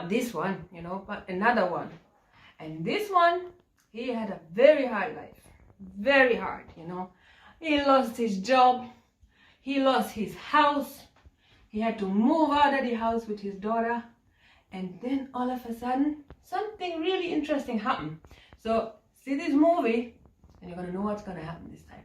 not this one, but another one. And this one, he had a very hard life, very hard, He lost his job, he lost his house, he had to move out of the house with his daughter, and then all of a sudden, something really interesting happened. So see this movie, and you're gonna know what's gonna happen this time.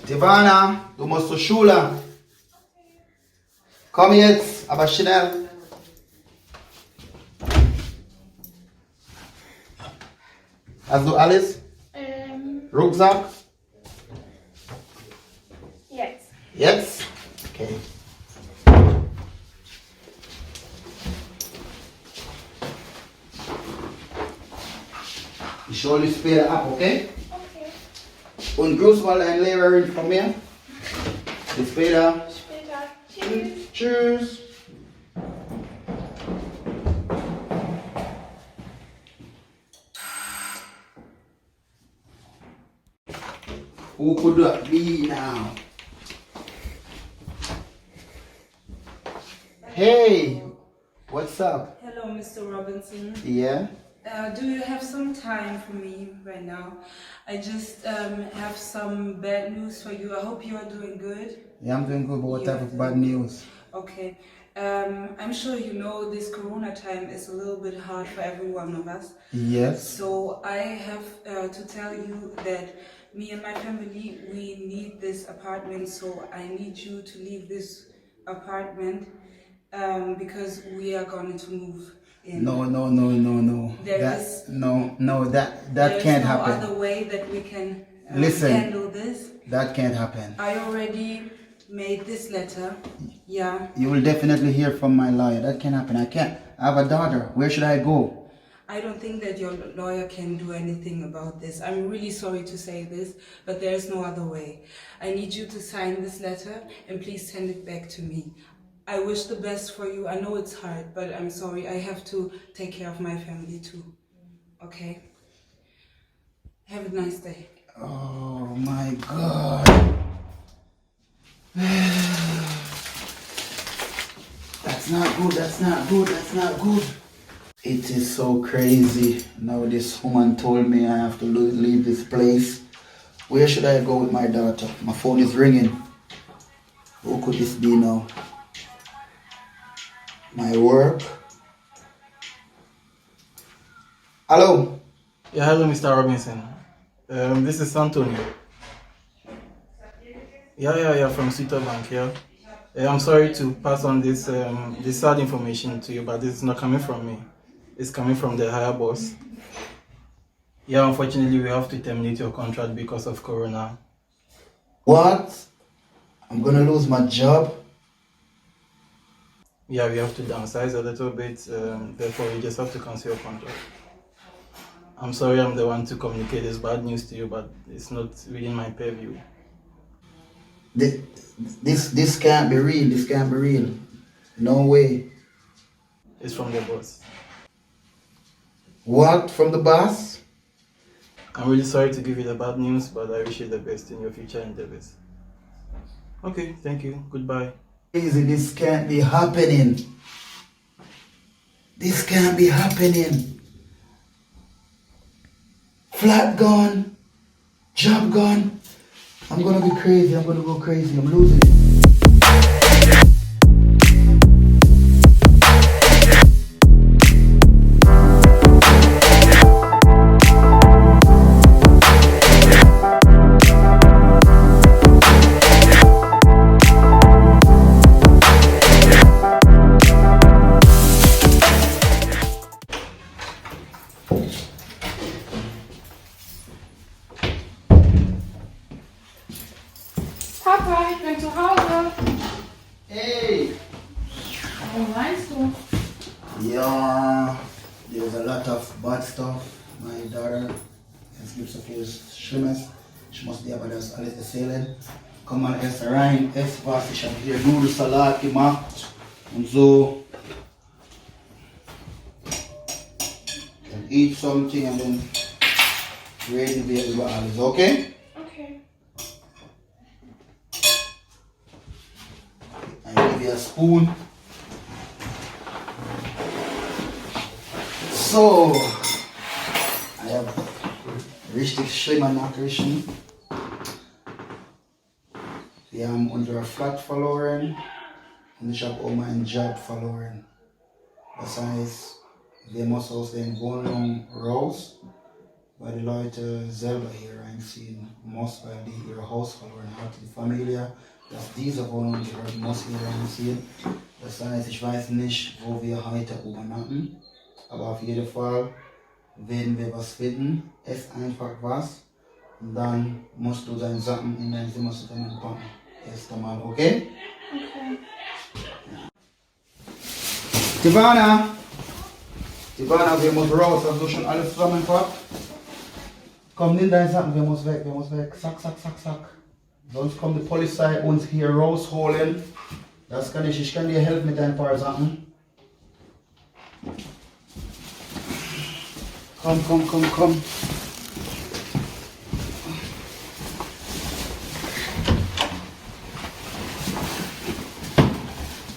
Ivana, du musst zur Schule. Komm jetzt, aber schnell. Hast du alles? Rucksack? Jetzt. Jetzt? Okay. Ich hole dich später ab, okay? Und grüß mal deine Lehrerin von mir. Bis später. Später. Tschüss. Tschüss. Who could that be now? Hey, what's up? Hello, Mr. Robinson. Yeah? Do you have some time for me right now? I just have some bad news for you. I hope you are doing good. Yeah, I'm doing good, but what type of bad news? Okay. I'm sure you know this Corona time is a little bit hard for every one of us. Yes. So I have to tell you that me and my family, we need this apartment. So I need you to leave this apartment because we are going to move in. No. There That is- that can't happen. There's no other way that we can Listen. handle this. That can't happen. I already made this letter. Yeah. You will definitely hear from my lawyer. That can't happen. I can't. I have a daughter. Where should I go? I don't think that your lawyer can do anything about this. I'm really sorry to say this, but there is no other way. I need you to sign this letter and please send it back to me. I wish the best for you. I know it's hard, but I'm sorry. I have to take care of my family too. Okay? Have a nice day. Oh my God. That's not good. That's not good. That's not good. It is so crazy. Now this woman told me I have to leave this place. Where should I go with my daughter? My phone is ringing. Who could this be now? My work? Hello? Yeah, hello, Mr. Robinson. This is Anthony. Yeah, from Sweeter Bank, yeah. I'm sorry to pass on this sad information to you, but this is not coming from me. It's coming from the higher boss. Yeah, unfortunately, we have to terminate your contract because of Corona. What? I'm gonna lose my job? Yeah, we have to downsize a little bit, therefore we just have to cancel your contract. I'm sorry I'm the one to communicate this bad news to you, but it's not within my purview. This can't be real. This can't be real. No way. It's from the boss. What? From the boss? I'm really sorry to give you the bad news, but I wish you the best in your future endeavors. Okay, thank you. Goodbye. Crazy, this can't be happening. This can't be happening. Flat gone, job gone. I'm gonna be crazy, I'm gonna go crazy, I'm losing it. Papa, ich bin zu Hause. Hey! Wo meinst du? Yeah, there's a lot of bad stuff. My daughter has lips of his schlimmes. She must be aber das alles erzählen. Komm mal erst rein, ess was. Ich habe hier Nudelsalat gemacht und so. And eat something and then reden wir über alles, okay? Okay. I give you a spoon. So, I have richtig schlimme Nachrichten. Wir haben unsere Flat verloren und ich habe auch meinen Job verloren. Das heißt, wir müssen aus der Wohnung raus, weil die Leute selber hier reinziehen muss, weil die ihr Haus verloren hat. Die Familie, dass diese Wohnung gehört, muss hier reinziehen. Das heißt, ich weiß nicht, wo wir heute übernachten, aber auf jeden Fall werden wir was finden. Ess einfach was und dann musst du deine Sachen in dein Zimmer zusammenpacken. Erst einmal, okay? Okay. Tivana! Tivana, wir müssen raus. Hast du schon alles zusammengepackt? Komm, nimm deine Sachen, wir müssen weg. Zack, zack, zack, zack. Sonst kommt die Polizei uns hier rausholen. Das kann ich kann dir helfen mit ein paar Sachen. Komm.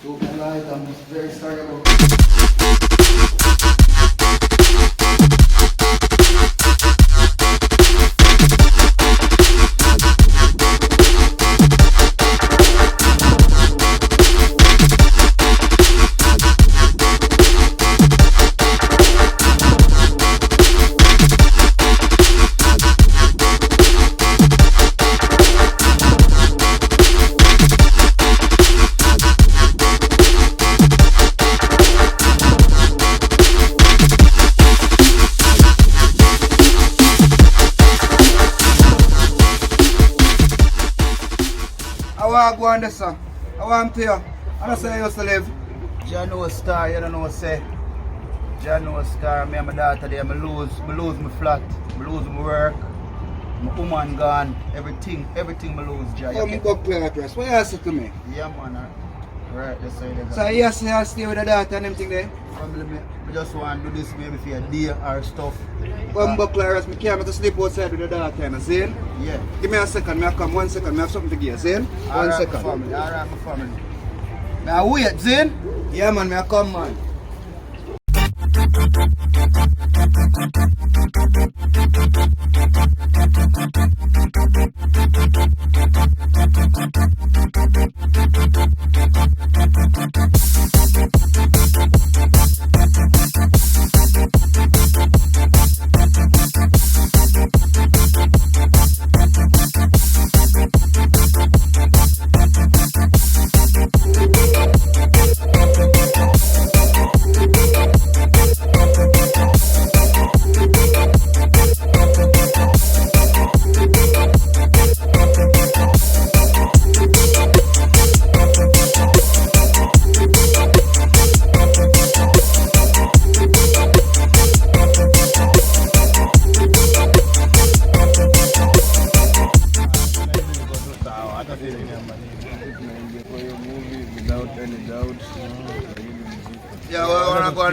Tut mir leid, I'm very sorry about I go on this sir. I want to you. I don't say I used to live. Jah know a star, you don't know what say. Jah know a star, me and my daughter there, I lose my flat, I lose my work, my woman gone, everything I lose, Jah. Come You go play at rest. What you say to me? yeah man, right, that's how it is. So you say I stay with the daughter and everything there? Probably me just want to do this maybe for a day or stuff. Come go play rest. I can't to sleep outside with the daughter, you see? Yeah. Give me a second, I come 1 second, I have something to give you, see? 1 Alright, second. Alright, my family. Now wait, Zin. Yeah man, I come man.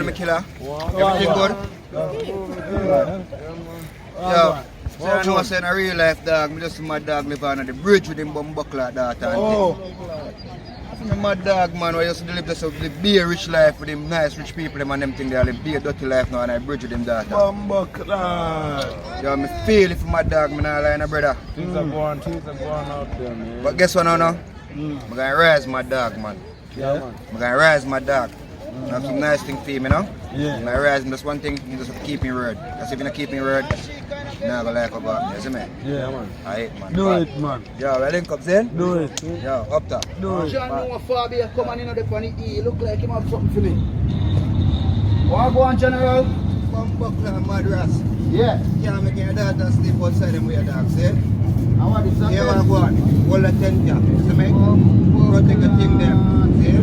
me killer. Everything good? Yo, so I know I say in a real life dog, me just see my dog live on the bridge with him bum buckler that and thing. My dog man, I used to live the be a rich life with him nice rich people them and them thing they live be a dirty life now and I bridge with him that. Bum buckler. Yo, me feel it for my dog, me not lying, brother. Things are going out there, man. But guess what now? I'm gonna rise my dog, man. Yeah, man. I'm gonna rise my dog. I have some nice thing for him, you know? Yeah. I'm gonna rise him, just one thing, you just have to keep me word. Because if you don't keep me word, you're not gonna like about me, you see me? Yeah, man. Alright, man. Do it, man. Yo, we link up then? Do it. Yo, up top. Do it. John know Fabio come on in the funny E. Look like him have something for me. What go on, General? Bum buckler and madras. Yeah. Yeah, make your daughter sleep outside them with your dogs, eh? I want this. Here I go on. Hold the tent here. See me? Protect the thing there. See?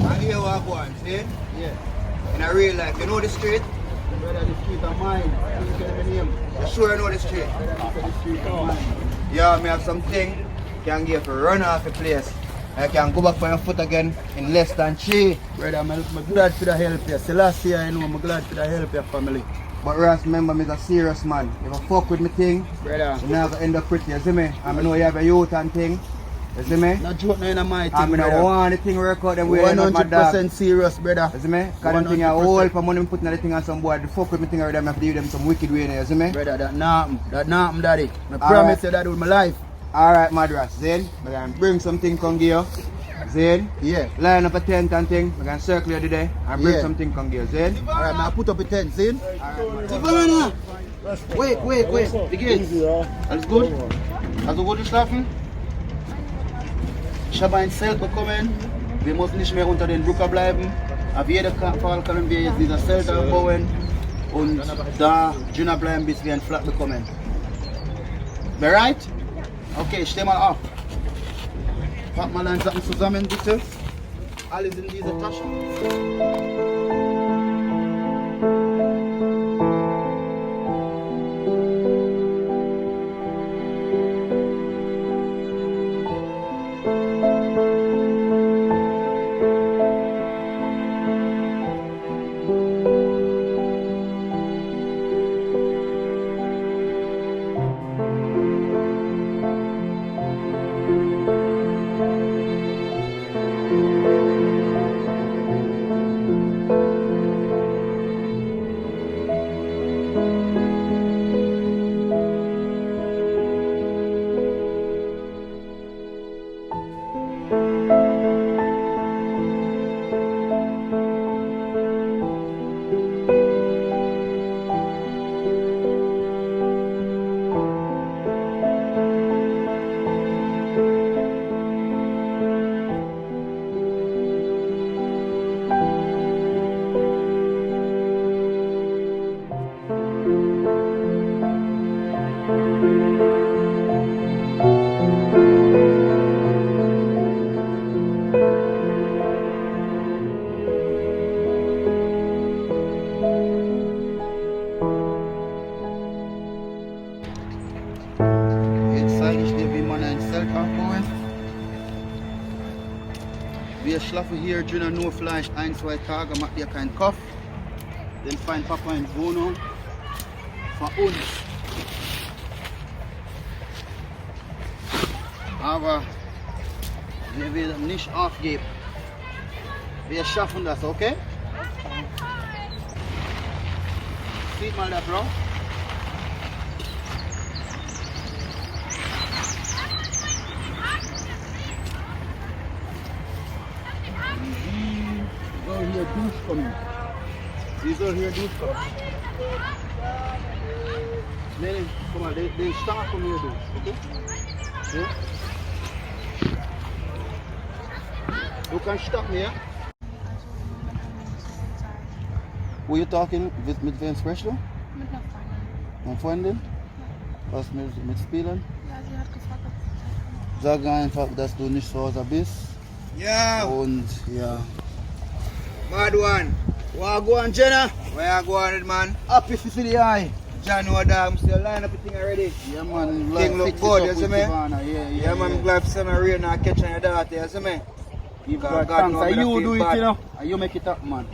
And here I go on, see? Yeah. In a real life, you know the street? Brother, the street of mine. You tell me name. You sure you know the street? The street of mine. Yeah, me have something can give you run off the place. I can go back on your foot again in less than 3. Brother, I'm glad for the help you. Selassie, I know I'm glad for the help your family. But Ross, remember, I'm a serious man. If I fuck with me thing, Brother. you're not going to end up pretty, you see me? I know you have a youth and thing, you see me? Not joke no in my thing, I mean, I brother. want the thing work out them way, not my dog. 100% serious, brother. You see me? Because them thing I hold for money, putting the thing on some boy. The fuck with me thing already, I have to give them some wicked way, you see me? Brother, that nothing, daddy. I promise you that with my life. Alright, Madras, then, I'm going to bring something come give you. Then, Yeah. line up a tent and thing, I'm going to circle you today and bring Yeah. something come give you. Then, Alright, now put up a tent, see? Savannah! Wait. Wie geht's? Alles gut? Also gut geschlafen? Ich habe ein Zelt bekommen. Wir müssen nicht mehr unter den Drucker bleiben. Auf jeden Fall können wir jetzt dieses Zelt aufbauen und da drinnen bleiben, bis wir ein Flat bekommen. Bereit? Okay, steh mal auf. Pack mal deine Sachen zusammen, bitte. Alles in diese Tasche. Jetzt zeige ich dir, wie man ein Zelt aufbauen. Wir schlafen hier drinnen nur vielleicht 1-2 Tage, macht dir keinen Kopf. Dann feind Papa in Wohnung von uns. Aber wir werden nicht aufgeben. Wir schaffen das, okay? Sieht mal da drauf. Soll hier durchkommen. Sie soll hier durchkommen. Nee, guck mal, den Stab kommt hier durch, okay? So. Du kannst stoppen, ja? Who you talking mit wem sprichst du? Mit einer Freundin. Eine Freundin? Was mit Spielen? Ja, sie hat gefragt, ob ich Sag einfach, dass du nicht zu Hause bist. yeah, Und ja. bad one. What go on, Jenna? Where you go on it, man? Happy to see the eye. John, no dog, I'm still line up the thing already. Yeah, man. Thing look good, you see me? Yeah, Yeah, man, I'm glad for some rain now catching your daughter, you see me? Give God God thanks. know me And not you feel do it, bad. you know. And you make it up, man.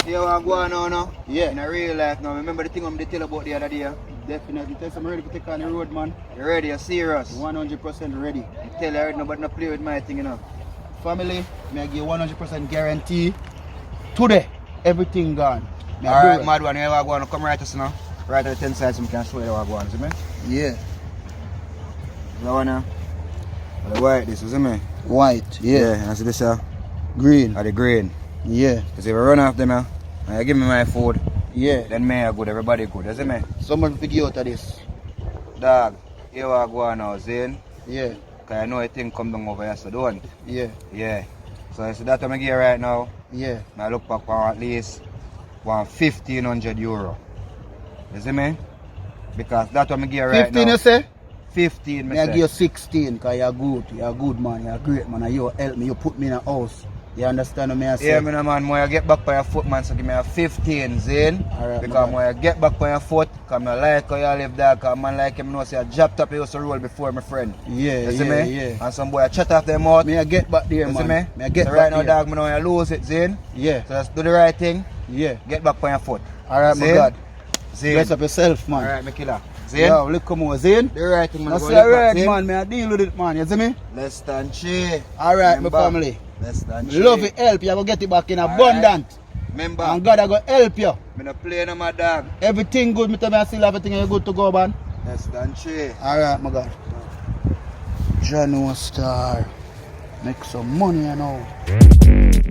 You want to go on now, no? Yeah. In a real life now. Remember the thing I'm tell about the other day? Definitely. Tell I'm ready to take on the road, man. You ready? You serious? 100% ready. I tell you, I heard nobody not play with my thing, you know. Family, may I give you 100% guarantee. Today, everything gone. Me I do Alright, it. mad one, you ever go on, come right to us now. Right at the 10 sides, so we can show you how to go on, see me? Yeah. That one now? The white, this, see me? White, yeah. I see this, Green, or the green. yeah. Because if I run off them, and you give me my food, Yeah. then me I good, everybody good, you see me? Someone figure out of this. Dog, you ever go on now, Zane? Yeah, Because I know a thing come down over here, so don't. yeah, Yeah. So you see that I'm here right now, yeah. I look back for at least €1,500. You see me? Because that's what I'm here right 15 now. you say? 15, Me I give you 16 because you're good. You're a good man. You're a great man. And you help me. You put me in a house. You understand what I say? Yeah, man, when I get back by your foot, man, so give me a 15, Zane. Alright, Because my when I get back by your foot, because I like how you live there, because man like him know, say, I dropped up, he used to roll before, my friend. Yeah, You see yeah, me? yeah. And some boy, I chat off them out. Me I get back there, You man. see me? Me I get so back right now, there. dog, me know you lose it, Zane. Yeah, So just do the right thing, yeah. get back by your foot. Alright, my Zane? God. Zane. Bless up yourself, man. Alright, my killer. Zane? Yo, look come on, Zane. The right thing, man. That's Go look back, alright, Zane. man. Me I deal with it, man. You see me? Less than 3. Alright, my Remember? family. Less than 3. Love it, help you. I go get it back in abundant. Remember, And God, I go help you. I'm not playing on my dog. Everything good. Me tell me I still everything is good to go, man. Less than 3. Alright, my God. Jano Star. Make some money, you know.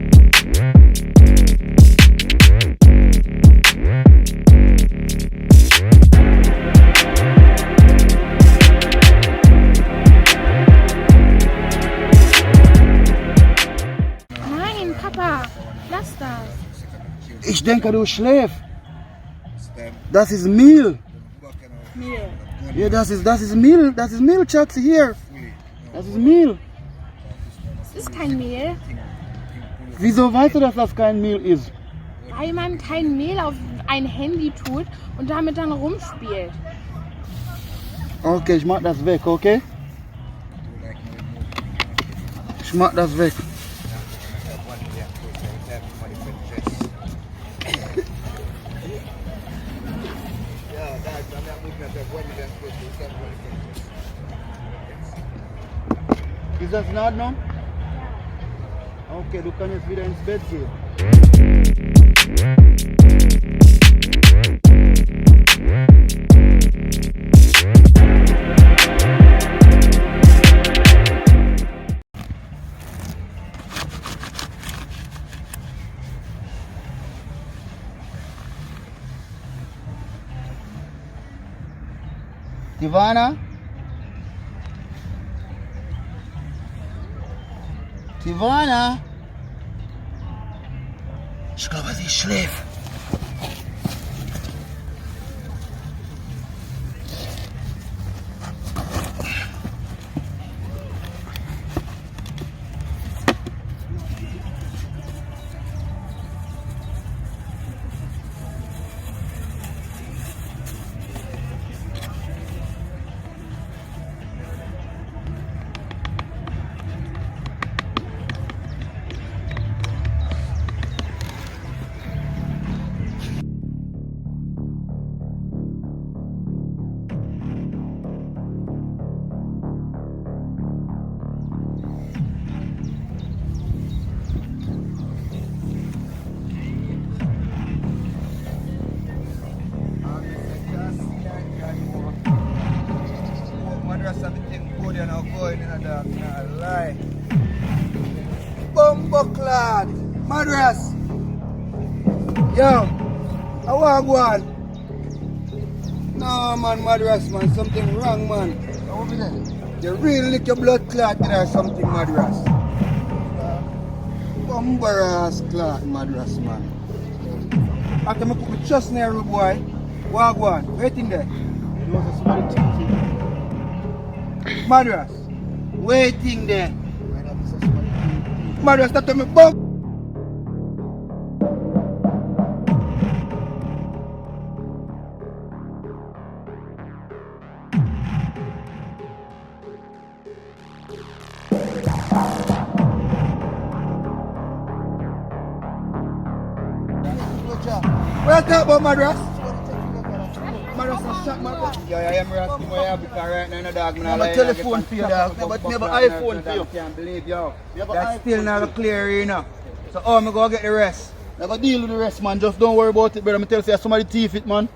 Nein, Papa, lass das. Ich denke, du schläfst. Das ist Mehl. Mehl. Ja, das ist Mehl. Das ist Mehl, Schatz, hier. Das ist Mehl. Es ist kein Mehl, Wieso weißt du, dass das kein Mehl ist? weil man kein Mehl auf ein Handy tut und damit dann rumspielt. Okay, ich mach das weg, okay? Ich mach das weg. Ist das in Ordnung? Okay, du kannst jetzt wieder ins Bett gehen. Tivana? Tivana? Ich glaube, sie schläft. Bumbucklad, Madras. Yo, I want one. No man, Madras man, something wrong man. Over there. You really lick your blood clot or something, Madras. Bumbaras clot, Madras man. After me put my chest in there, rude boy. Wagwan, waiting there. Madras, waiting there. Madras, stop to me, bum. What talk about Madras? Madras a shot, Madras. Yeah, I am asking why you because right now, no dog. Never telephone for you, dog. Never iPhone for you. I can't believe you. Never That's iPhone still for not you. clear, you know. So, how am I going to get the rest? Never deal with the rest, man. Just don't worry about it, brother. I tell you, somebody thief it, man.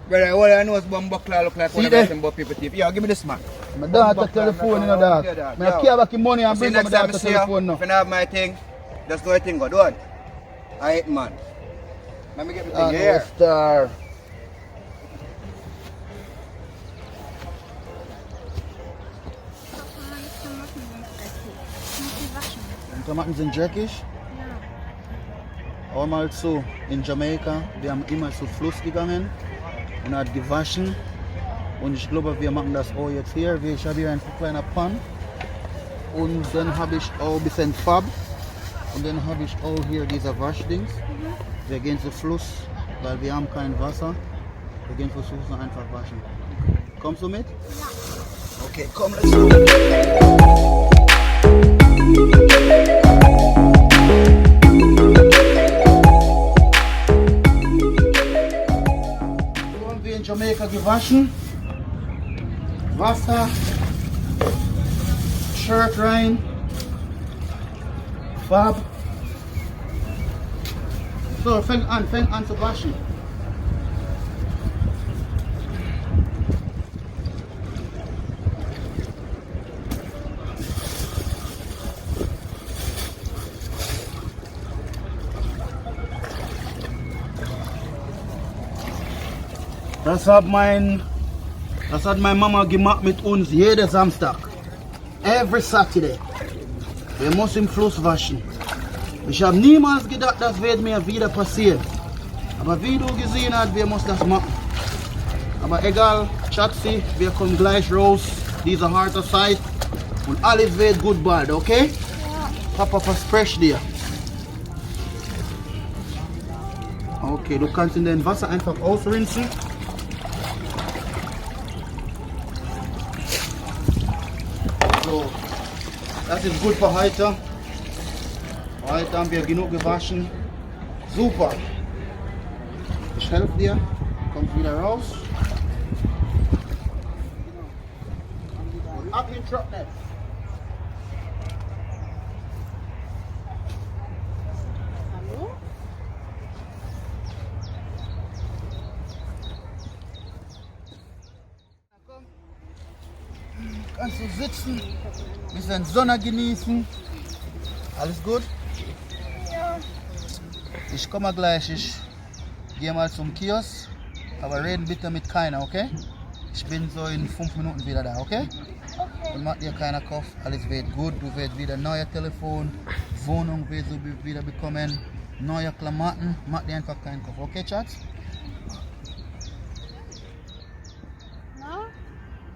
Brother, all I know is Bumbuckler look like See one of there? them about people thief. Yeah, give me this, man. My daughter telephone, you know, dog. I care back the money and See, bring my next time I daughter see you, telephone now. if I have my thing, just do a thing, go do it. Alright, man. Let me get my thing here. Star. Tomaten sind dreckig. Ja. Einmal zu in Jamaika, wir haben immer zu Fluss gegangen und hat gewaschen. Und ich glaube, wir machen das auch jetzt hier. Ich habe hier einen kleinen Pan. Und dann habe ich auch ein bisschen Farbe. Und dann habe ich auch hier diese Waschdings. Wir gehen zu Fluss, weil wir haben kein Wasser. Wir gehen zu Fluss und einfach waschen. Kommst du mit? Ja. Okay, komm, let's go. So haben wir in Jamaika gewaschen. Wasser, Shirt rein, Farbe. So, fäng an zu waschen. Das hat meine Mama gemacht mit uns jeden Samstag. Every Saturday. Wir müssen im Fluss waschen. Ich habe niemals gedacht, das wird mir wieder passieren. Aber wie du gesehen hast, wir müssen das machen. Aber egal, Schatzi, wir kommen gleich raus, diese harte Zeit. Und alles wird gut bald, okay? Ja. Papa verspricht dir. Okay, du kannst in den Wasser einfach ausrinsen. So, das ist gut für heute. Heute haben wir genug gewaschen. Super. Ich helfe dir. Kommt wieder raus. Und ab in den Trocknet. Hallo? Kannst du sitzen, bisschen Sonne genießen. Alles gut? Ja. Ich komme gleich. Ich gehe mal zum Kiosk. Aber reden bitte mit keiner, okay? Ich bin so in 5 Minuten wieder da, okay? Okay. Und mach dir keiner Kopf. Alles wird gut. Du wirst wieder neues Telefon. Wohnung wirst du wieder bekommen. Neue Klamotten. Mach dir einfach keinen Kopf, okay, Schatz? Na,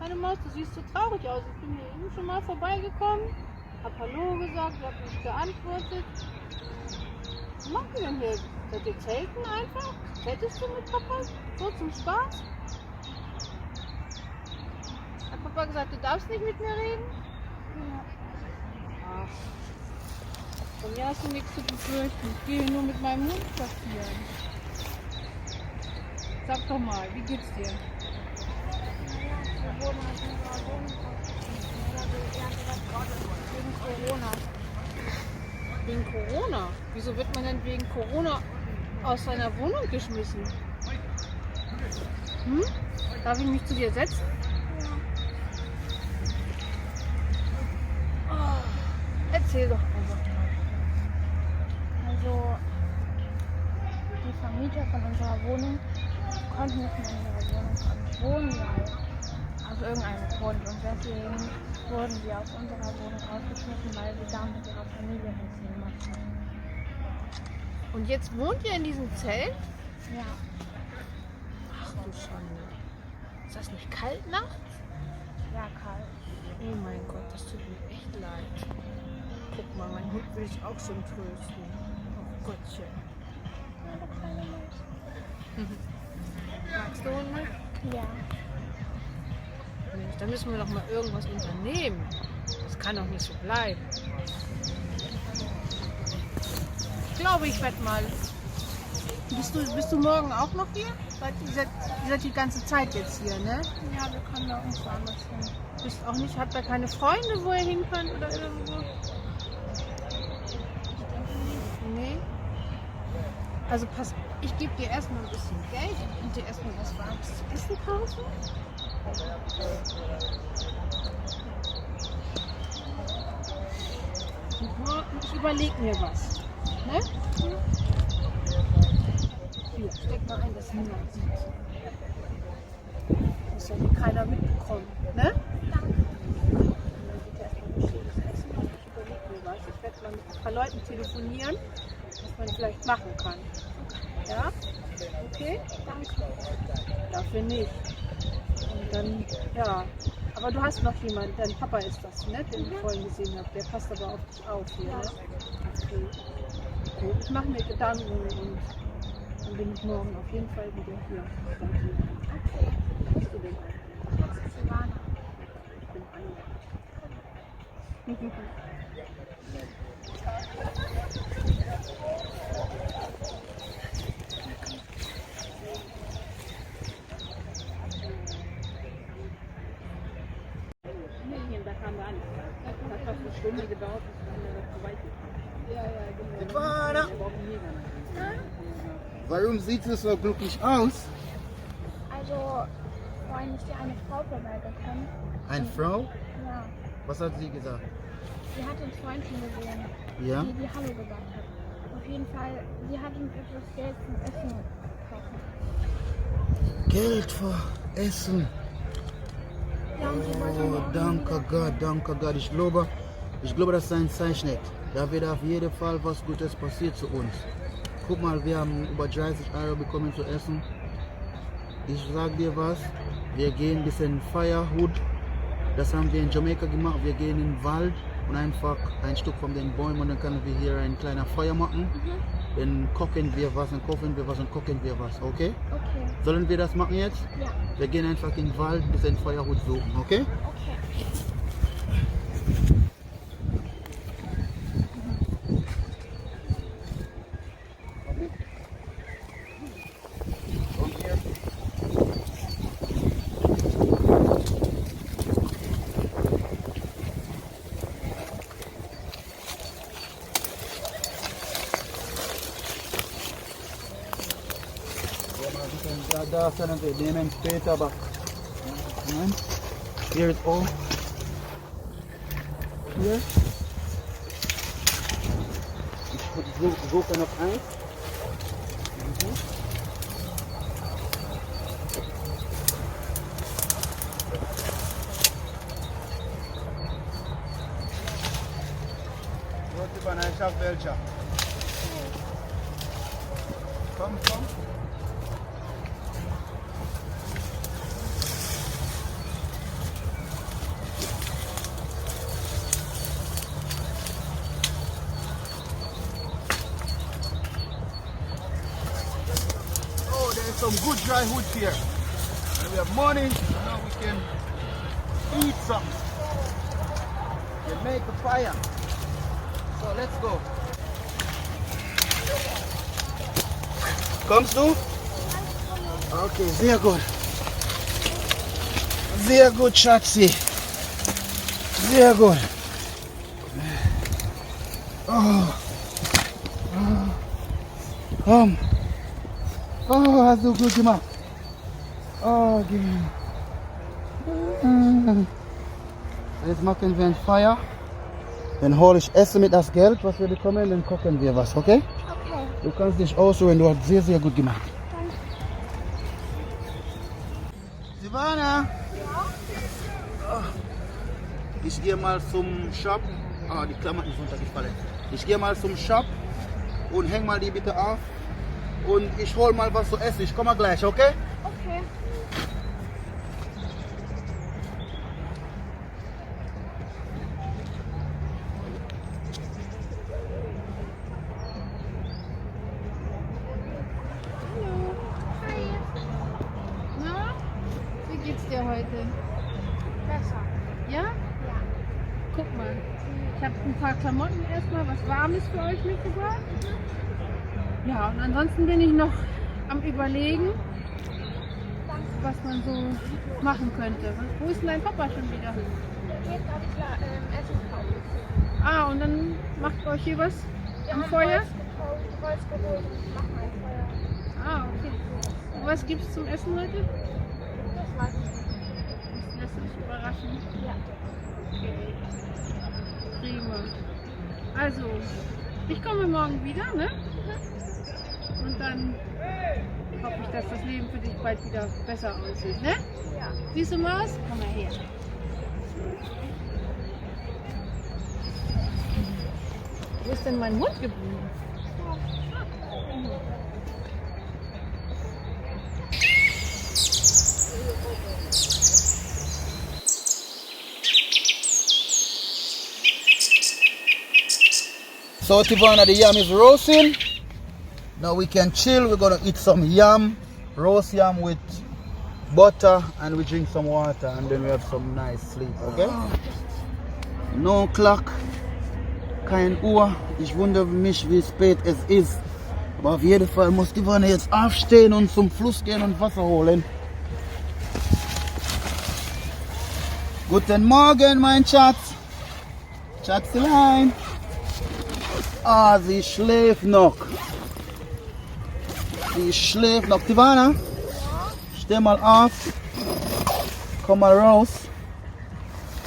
meine Maus, du siehst so traurig aus. Ich bin hier eben schon mal vorbeigekommen, hab Hallo gesagt, du hast nicht geantwortet. Was machen wir denn hier? Seid ihr zelten einfach? Zeltest du mit Papa? So zum Spaß? Hat Papa gesagt, du darfst nicht mit mir reden? Ja. Ach. Von mir hast du nichts zu befürchten. Ich gehe nur mit meinem Hund spazieren. Sag doch mal, wie geht's dir? Wegen Corona. Wegen Corona? Wieso wird man denn wegen Corona aus seiner Wohnung geschmissen? Hm? Darf ich mich zu dir setzen? Ja. Oh, erzähl doch einfach mal. Also, die Vermieter von unserer Wohnung konnten nicht mehr in ihrer Wohnung wohnen, weil aus irgendeinem Grund. Und deswegen wurden sie aus unserer Wohnung rausgeschmissen, weil sie da mit ihrer Familie hinziehen mussten. Und jetzt wohnt ihr in diesem Zelt? Ja. Ach du Schande. Ist das nicht kalt nachts? Ja, kalt. Oh mein Gott, das tut mir echt leid. Guck mal, mein Hund will ich auch schon trösten. Oh Gottchen. Ja, du kleine Maus. Magst du Hunde? Ja. Mensch, da müssen wir doch mal irgendwas unternehmen. Das kann doch nicht so bleiben. Ich glaube, ich werde mal Bist du morgen auch noch hier? Weil ihr seid die ganze Zeit jetzt hier, ne? Ja, wir können nirgendwo anders hin. Bist auch nicht, habt ihr keine Freunde, wo ihr hin könnt oder irgendwo? Nee. Also pass, ich gebe dir erstmal ein bisschen Geld und dir erstmal was Warmes zu essen kaufen. Und ich überlege mir was. Ne? Hier, steck mal ein, dass niemand sieht. Muss ja hier keiner mitbekommen. Ne? Ich werde mal mit ein paar Leuten telefonieren, was man vielleicht machen kann. Ja? Okay? Danke. Dafür nicht. Und dann, ja. Aber du hast noch jemanden, dein Papa ist das, ne? Den ich vorhin gesehen habe. Der passt aber auf dich auf hier, ne? Okay. Gut, ich mache mir Gedanken und dann bin ich morgen auf jeden Fall wieder hier. Danke. Okay. Was bist du denn? Das ist Silvana. Ich bin Anja. Da kam wir an. Das hat fast eine Stunde gedauert, bis wir da vorbeikamen. Ja, genau. Silvana! Wir brauchen hier gar nicht. Warum siehst du so glücklich aus? Also, vorhin ist dir eine Frau vorbeigekommen. Eine Frau? Ja. Was hat sie gesagt? Sie hat den Freund schon gesehen, Ja? die Hallo gesagt hat. Auf jeden Fall, sie hat ihm etwas Geld zum Essen gekauft. Geld für Essen. Ja, und sie wollte Oh, morgen danke wieder Gott, danke Gott. Ich glaube, das ist ein Zeichen. Da wird auf jeden Fall was Gutes passiert zu uns. Guck mal, wir haben über 30 Euro bekommen zu essen. Ich sag dir was, wir gehen ein bisschen Firewood. Das haben wir in Jamaika gemacht. Wir gehen in den Wald und einfach ein Stück von den Bäumen und dann können wir hier ein kleines Feuer machen. Dann kochen wir was und kochen wir was und kochen wir was, okay? Okay. Sollen wir das machen jetzt? Ja. Wir gehen einfach in den Wald, ein bisschen Feuerwood suchen, okay? Okay. Da können wir nehmen später, aber hier ist all. Hier. Ich suche noch eins. Ich hab welcher. Komm. Oh, there's some good dry wood here. And we have money, so now we can eat something. We can make a fire. So let's go. Kommst du? Okay, sehr gut. Sehr gut, Schatzi. Sehr gut. Oh. Komm. Oh, hast du gut gemacht. Oh, geh. Jetzt machen wir ein Feuer. Dann hole ich Essen mit das Geld, was wir bekommen, dann kochen wir was, okay? Okay. Du kannst dich ausruhen, du hast sehr, sehr gut gemacht. Danke. Silvana! Ja? Ich gehe mal zum Shop. Ah, die Klamotten sind runtergefallen. Ich gehe mal zum Shop und häng mal die bitte auf. Und ich hol mal was zu essen. Ich komme gleich, okay? Okay. Hallo. Hi. Na? Wie geht's dir heute? Besser. Ja? Ja. Guck mal. Ich habe ein paar Klamotten erstmal, was Warmes für euch mitgebracht. Ja, und ansonsten bin ich noch am Überlegen, was man so machen könnte. Wo ist denn dein Papa schon wieder? Geht gerade klar, Essen kaufen. Ah, und dann macht euch hier was am Feuer? Holz geholt und machen ein Feuer. Ah, okay. Und was gibt's zum Essen heute? Das weiß ich nicht. Das lässt sich überraschen. Ja. Okay. Prima. Also, ich komme morgen wieder, ne? Und dann hoffe ich, dass das Leben für dich bald wieder besser aussieht, ne? Ja. Siehst du, Maus? Komm mal her. Wo ist denn mein Hund geblieben? So Tivana, the yam is roasting. Now we can chill. We're gonna eat some yam, roast yam with butter, and we drink some water, and then we have some nice sleep, okay? No clock. Kein Uhr. Ich wundere mich, wie spät es ist. Aber auf jeden Fall muss Tivana jetzt aufstehen und zum Fluss gehen und Wasser holen. Guten Morgen, mein Schatz. Schatzelein. Ah, sie schläft noch. Sie schläft noch. Tivana, steh mal auf. Komm mal raus.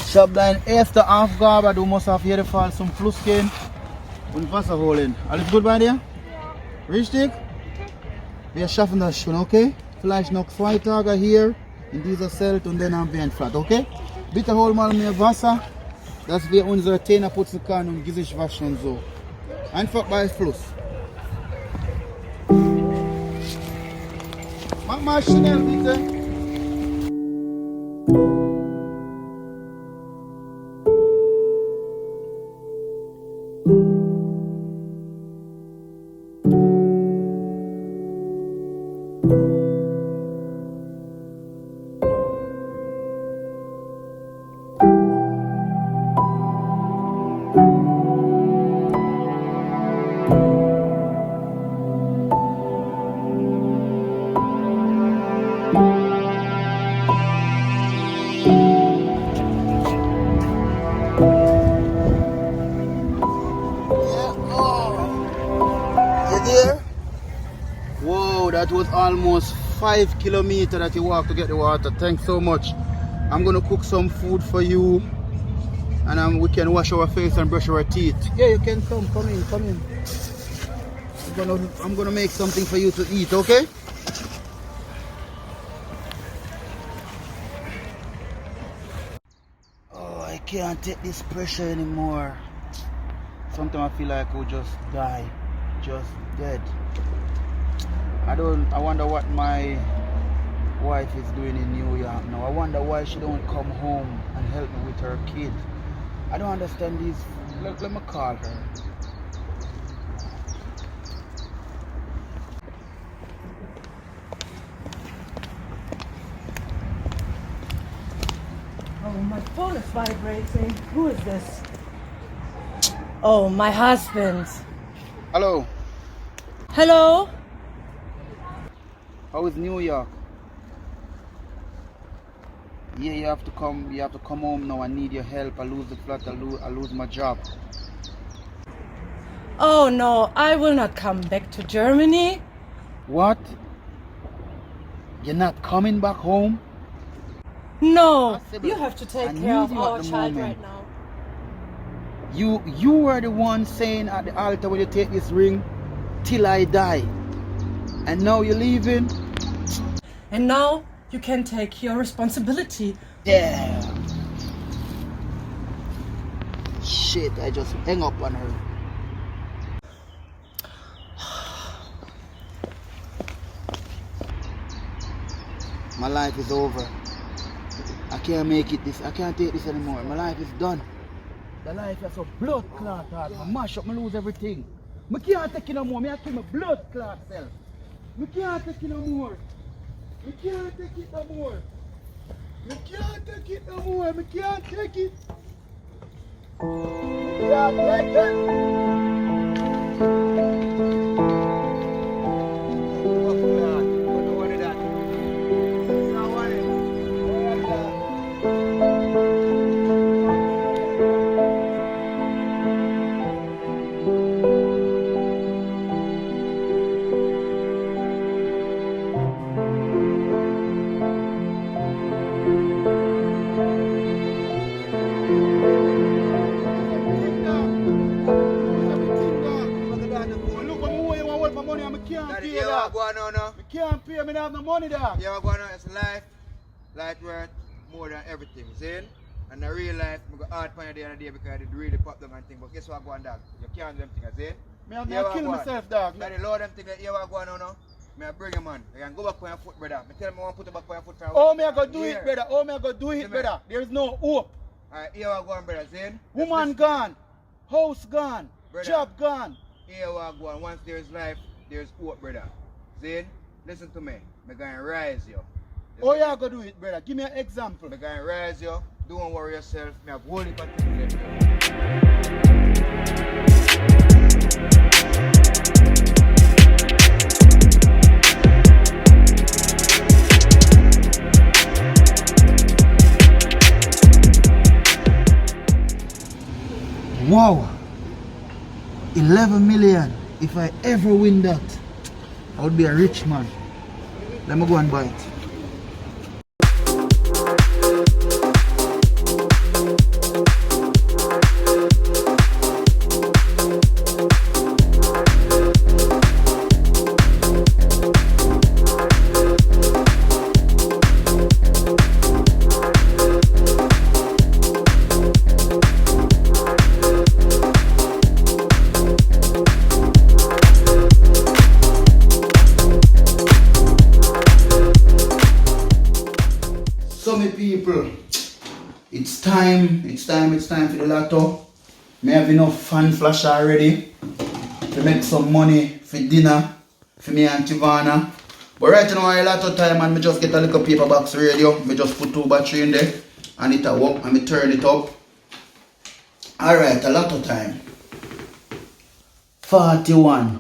Ich habe deine erste Aufgabe. Du musst auf jeden Fall zum Fluss gehen und Wasser holen. Alles gut bei dir? Ja. Richtig? Wir schaffen das schon, okay? Vielleicht noch 2 Tage hier in dieser Zelt und dann haben wir ein Flat, okay? Bitte hol mal mehr Wasser, dass wir unsere Zähne putzen können und Gesicht waschen und so. Einfach bei Fluss. Mach mal schnell, bitte. That was almost 5 kilometers that you walked to get the water. Thanks so much. I'm gonna cook some food for you, and we can wash our face and brush our teeth. Yeah, you can come in. I'm gonna make something for you to eat, okay? Oh, I can't take this pressure anymore. Sometimes I feel like I'll just die, just dead. I wonder what my wife is doing in New York now. I wonder why she don't come home and help me with her kid. I don't understand these. Let me call her. Oh, my phone is vibrating. Who is this? Oh, my husband. Hello. Hello? How is New York? Yeah, you have to come home now. I need your help. I lose the flat, I lose my job. Oh no, I will not come back to Germany. What? You're not coming back home? No, Possible. you have to take I care of need you at our the child moment. right now. You were the one saying at the altar when you take this ring, till I die. And now you're leaving? And now you can take your responsibility. Damn. Shit, I just hang up on her. My life is over. I can't make it this. I can't take this anymore. My life is done. The life is a blood clot hard. I mash up, I lose everything. I can't take it no more. I kill my blood clot self. I can't take it no more. I can't take it no more. I can't take it no more. I can't take it. I can't take it. no money, dog. Yeah, we're going on. It's life. Life worth more than everything, see? And in real life, I go hard for you the other day because it really pop down and thing. But guess what, going, dog? You can't do them things, see? Me have to kill myself, dog. That the Lord them things that you are going on now. Me I bring you, man. You can go back on your foot, brother. Me tell me I want to put you back on your foot. Oh, me I go do it, brother. Oh, me I go do it, brother. There is no hope. Alright, here we go, brother, see? Woman gone. House gone. Brother. Job gone. Here we go. Once there is life, there is hope, brother. See? Listen to me. I'm going to rise you. Oh, yeah, go do it, brother. Give me an example. I'm going to rise you. Don't worry yourself. I have holy things. Wow, 11 million. If I ever win that, I would be a rich man. Let me go and buy it. So many people, it's time for the lotto. Me have enough fan flash already to make some money for dinner for me and Tivana. But right now a lot of time and me just get a little paper box radio. Me just put 2 battery in there and it a work and me turn it up. Alright, a lot of time. 41.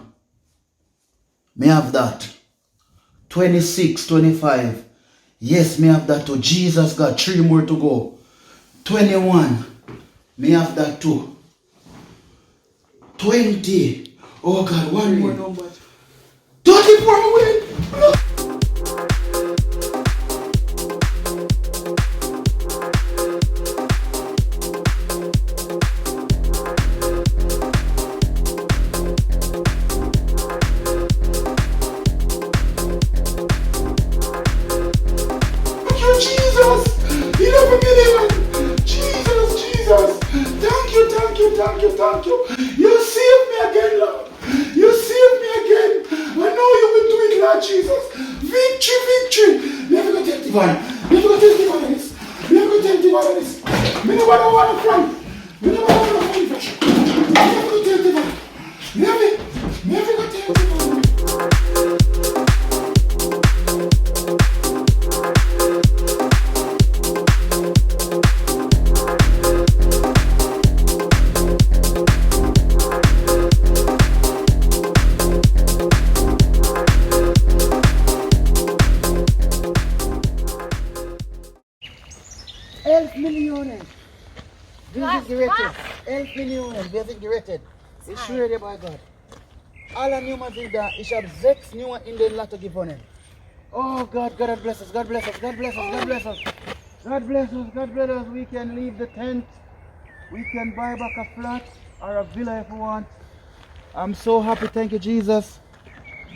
Me have that. 26, 25. Yes, me have that too. Jesus got 3 more to go. 21. Me have that too. 20. Oh God, 1 more number. 34 me win. Thank you. You saved me again, Lord. You saved me again. I know you will do it, Lord Jesus. Victory. Never go tell Divine. Never go tell Divine this. Never go tell Divine this. Me never want to cry. Me never want to cry. Never go tell Divine. Never go tell Divine. Elf miljoenen, wir sind gerettet. Ich schwöre dir bei Gott. Alle Nummern sind da. Ich habe 6 Nummern in den Lotto gewonnen. Oh God, God bless us, God bless us, God bless us, God bless us. God bless us, God bless us. We can leave the tent. We can buy back a flat or a villa if we want. I'm so happy, thank you Jesus.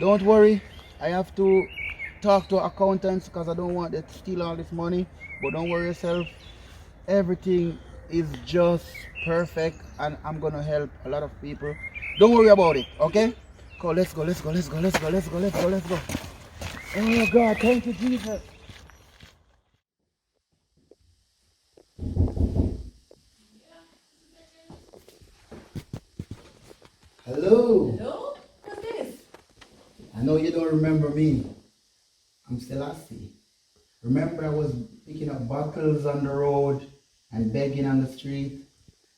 Don't worry, I have to talk to accountants because I don't want them to steal all this money. But don't worry yourself, everything is just perfect and I'm gonna help a lot of people. Don't worry about it, okay? Go, let's go. Oh God, thank you Jesus. Hello. Hello? What's this? I know you don't remember me. I'm Selassie. Remember I was picking up bottles on the road and begging on the street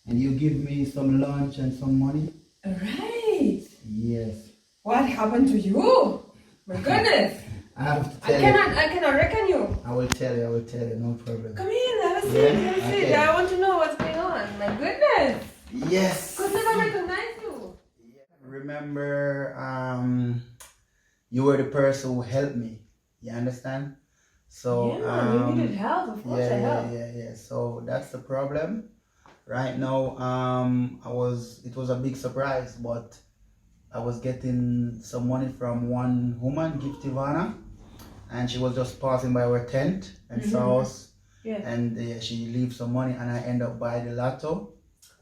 and you give me some lunch and some money? Right. Yes. What happened to you? My goodness. I have to tell you. I cannot reckon you. I will tell you, no problem. Come in, have a seat, have a seat. I want to know what's going on. My goodness. Yes. Because never recognize you. Remember, you were the person who helped me. You understand? So yeah, you needed help. Of course, I helped. Yeah. So that's the problem. Right now, it was a big surprise, but I was getting some money from one woman, Gift Ivana, and she was just passing by our tent and saw us, Yeah. and she leave some money, and I end up buying the lotto.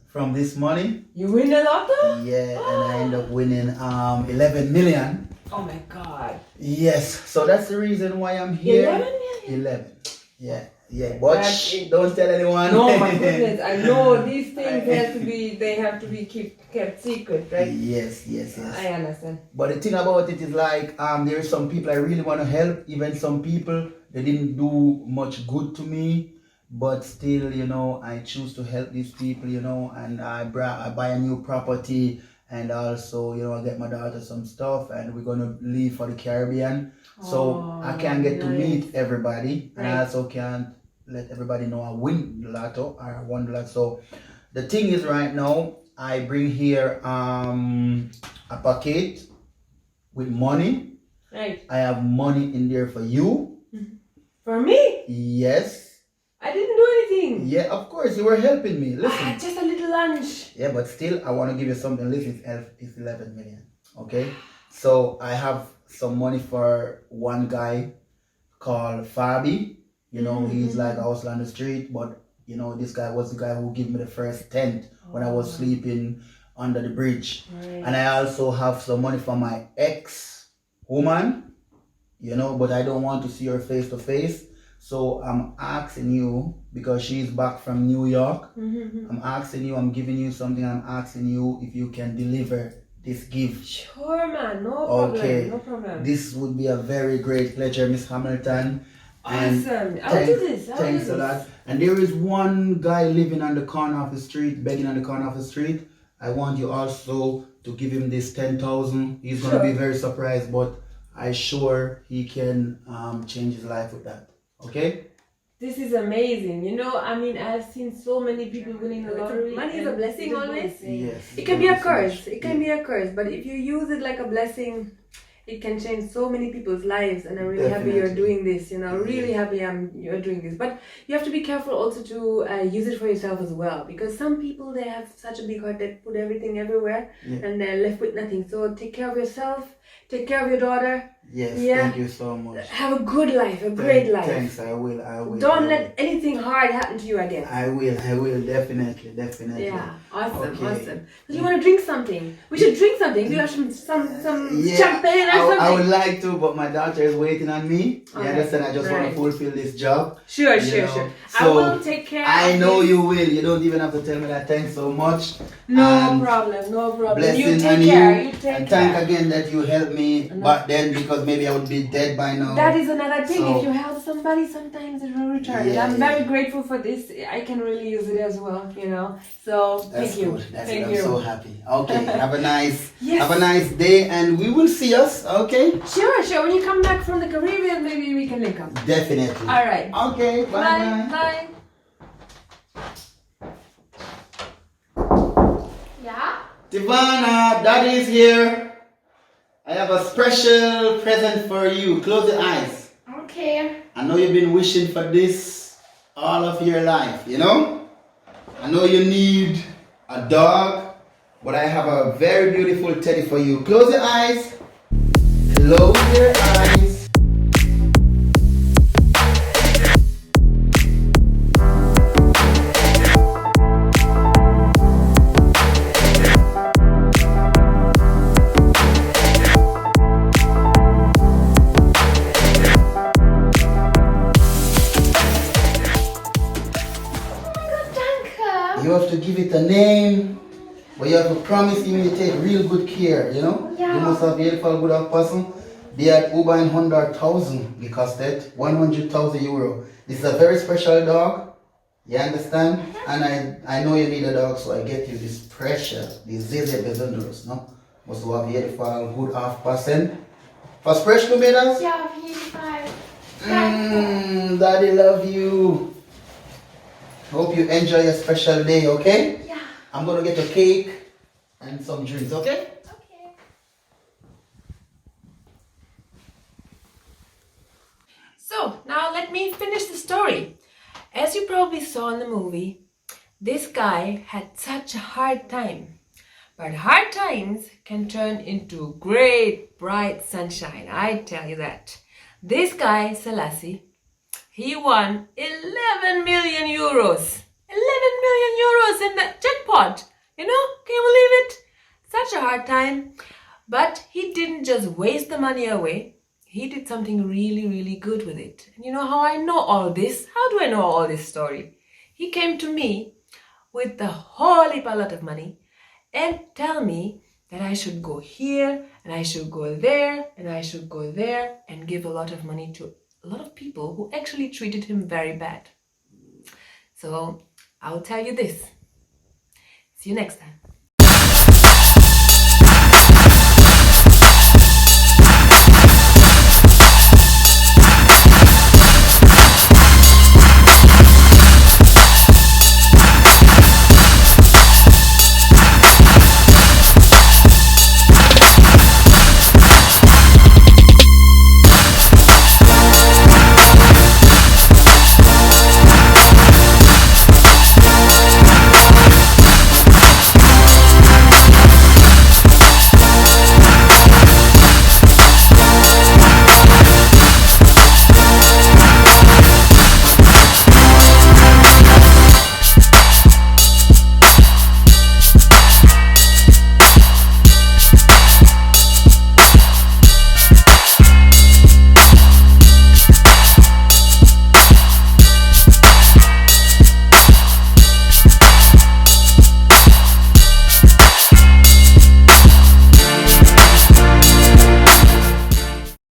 From this money, You win the lotto? yeah, and I end up winning 11 million. Oh my God. Yes, so that's the reason why I'm here. 11 million? 11. Yeah, but That's it. don't tell anyone. No, my goodness. I know these things have to be kept secret, right? Yes. I understand. But the thing about it is like there are some people I really want to help. Even some people, they didn't do much good to me, but still, you know, I choose to help these people, you know, and I buy a new property, and also, you know, I get my daughter some stuff, and we're gonna leave for the Caribbean. So I can't get to meet everybody, and I also can't let everybody know I win the lotto or I won the lotto. So the thing is, right now I bring here a packet with money. Right. I have money in there for you. For me? Yes. I didn't do anything. Yeah, of course, you were helping me. Listen. Just a little lunch. Yeah, but still, I want to give you something. Listen, it's 11 million. Okay? So I have some money for one guy called Fabi. You know, he's like a hustler on the street, but you know, this guy was the guy who gave me the first tent when I was sleeping under the bridge. Right. And I also have some money for my ex-woman, you know, but I don't want to see her face to face. So I'm asking you, because she's back from New York, I'm asking you, I'm giving you something, I'm asking you if you can deliver this gift. Sure, man. No problem. Okay. No problem. This would be a very great pleasure, Miss Hamilton. Awesome. I will do this. Thanks a lot. And there is one guy living on the corner of the street, begging on the corner of the street. I want you also to give him this 10,000. He's going to be very surprised, but I'm sure he can change his life with that. Okay? This is amazing. You know, I mean, I've seen so many people winning the lottery. Money is a blessing always. Yes. It can be a curse. It can be a curse. But if you use it like a blessing, it can change so many people's lives. And I'm really happy you're doing this. You know, really happy you're doing this. But you have to be careful also to use it for yourself as well. Because some people, they have such a big heart that put everything everywhere. And they're left with nothing. So take care of yourself. Take care of your daughter. Yes, thank you so much. Have a good life, a great life. Thanks, I will. Don't let anything hard happen to you again. I will, definitely. Yeah, awesome, Okay. awesome. Do you want to drink something? We should drink something. Do you have some champagne or something? I would like to, but my daughter is waiting on me. You understand? I just want to fulfill this job. Sure. So I will take care I know this. you will. You don't even have to tell me that. Thanks so much. No problem. Blessing You take on care. you. You take And care. thank again that you helped me back then, because maybe I would be dead by now. That is another thing. So- If you help somebody, sometimes it will return. Yeah, I'm very grateful for this. I can really use it as well, you know. So That's thank you. good. That's Thank good. you. I'm so happy. Okay, have a nice Yes. have a nice day, and we will see us. Okay. Sure. When you come back from the Caribbean, maybe we can link up. Definitely. All right. Okay. Bye. Bye. Yeah? Tivana, Daddy is here. I have a special present for you. Close your eyes. Okay. I know you've been wishing for this all of your life, you know? I know you need a dog, but I have a very beautiful teddy for you. Close your eyes. Close your eyes. You have to give it a name, but you have to promise him you take real good care, you know? Yeah. You must have helpful good of person. They are over 100,000 gekostet, 100,000 euro. This is a very special dog, you understand? And I know you need a dog, so I get you this precious, this Zeze Besonderes, no? Must have helpful good half percent. Was fresh tomatoes? Ja, auf jeden Fall. Daddy love you. Hope you enjoy your special day, okay? Yeah. I'm gonna get a cake and some drinks, okay? Okay. So now let me finish the story. As you probably saw in the movie, this guy had such a hard time. But hard times can turn into great bright sunshine, I tell you that. This guy, Selassie, he won 11 million euros. 11 million euros in the jackpot. You know, can you believe it? Such a hard time. But he didn't just waste the money away. He did something really, really good with it. And you know how I know all this? How do I know all this story? He came to me with the whole heap a lot of money and tell me that I should go here and I should go there and I should go there and give a lot of money to a lot of people who actually treated him very bad. So I'll tell you this. See you next time.